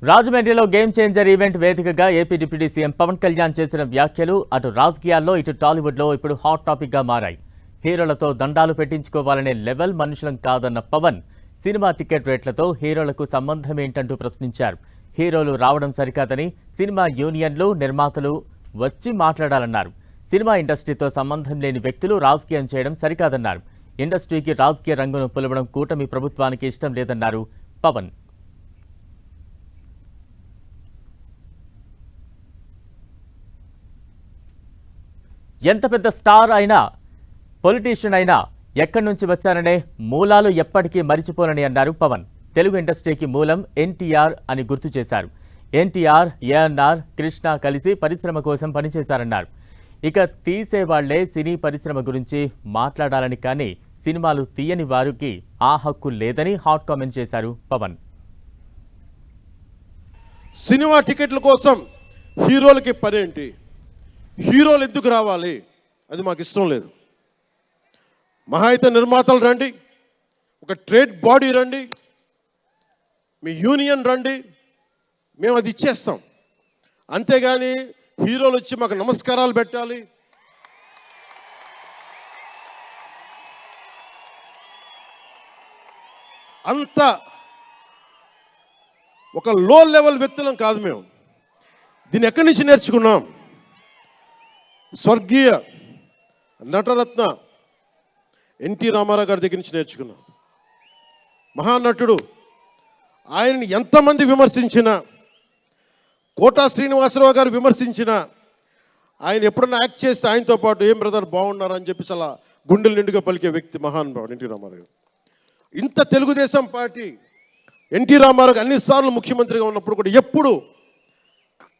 రాజమండ్రిలో game changer event వేదికగా AP deputy CM Pawan Kalyan చేసిన వ్యాఖ్యలు అటు రాజకీయాల్లో ఇటు టాలీవుడ్లో ఇప్పుడు హాట్ టాపిక్గా మారాయి. హీరోలతో దండాలు పెట్టించుకోవాలనే లెవెల్ మనుషులం కాదన్న పవన్ సినిమా టికెట్ రేట్లతో హీరోలకు సంబంధం ఏంటంటూ ప్రశ్నించారు. హీరోలు రావడం సరికాదని సినిమా యూనియన్లు నిర్మాతలు వచ్చి మాట్లాడాలన్నారు. సినిమా ఇండస్ట్రీతో సంబంధం లేని వ్యక్తులు రాజకీయం చేయడం సరికాదన్నారు. ఇండస్ట్రీకి రాజకీయ రంగును పులవడం కూటమి ప్రభుత్వానికి ఇష్టం లేదన్నారు పవన్. ఎంత పెద్ద స్టార్ అయినా పొలిటీషియన్ అయినా ఎక్కడి నుంచి వచ్చారనే మూలాలు ఎప్పటికీ మరిచిపోనని అన్నారు పవన్. తెలుగు ఇండస్ట్రీకి మూలం ఎన్టీఆర్ అని గుర్తు చేశారు. ఎన్టీఆర్, ఏఎన్ఆర్, కృష్ణ కలిసి పరిశ్రమ కోసం పనిచేశారన్నారు. ఇక తీసేవాళ్లే సినీ పరిశ్రమ గురించి మాట్లాడాలని కానీ సినిమాలు తీయని వారికి ఆ హక్కు లేదని హాట్ కామెంట్ చేశారు పవన్. సినిమా టికెట్ల కోసం హీరోలకి పనేంటి? హీరోలు ఎందుకు రావాలి? అది మాకు ఇష్టం లేదు. మహా అయితే నిర్మాతలు రండి, ఒక ట్రేడ్ బాడీ రండి, మీ యూనియన్ రండి, మేము అది ఇచ్చేస్తాం. అంతేగాని హీరోలు వచ్చి మాకు నమస్కారాలు పెట్టాలి, అంత ఒక లో లెవెల్ వ్యక్తులం కాదు మేము. దీన్ని ఎక్కడి నుంచి నేర్చుకున్నాం? స్వర్గీయ నటరత్న ఎన్టీ రామారావు గారి దగ్గర నుంచి నేర్చుకున్నాం. మహానటుడు, ఆయనని ఎంతమంది విమర్శించినా, కోటా శ్రీనివాసరావు గారు విమర్శించినా, ఆయన ఎప్పుడన్నా యాక్ట్ చేస్తే ఆయనతో పాటు ఏం బ్రదర్ బాగున్నారని చెప్పి అలా గుండెలు నిండుగా పలికే వ్యక్తి మహానుభావుడు ఎన్టీ రామారావు గారు. ఇంత తెలుగుదేశం పార్టీ ఎన్టీ రామారావు అన్నిసార్లు ముఖ్యమంత్రిగా ఉన్నప్పుడు కూడా ఎప్పుడు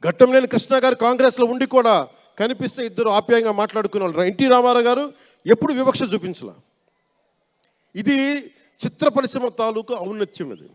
ఘట్టంలేని కృష్ణ గారు కాంగ్రెస్లో ఉండి కూడా కనిపిస్తే ఇద్దరు ఆప్యాయంగా మాట్లాడుకునే వాళ్ళు. ఎన్టీ రామారావు గారు ఎప్పుడు వివక్ష చూపించలా. ఇది చిత్ర పరిశ్రమ తాలూకు ఔన్నత్యం. ఇది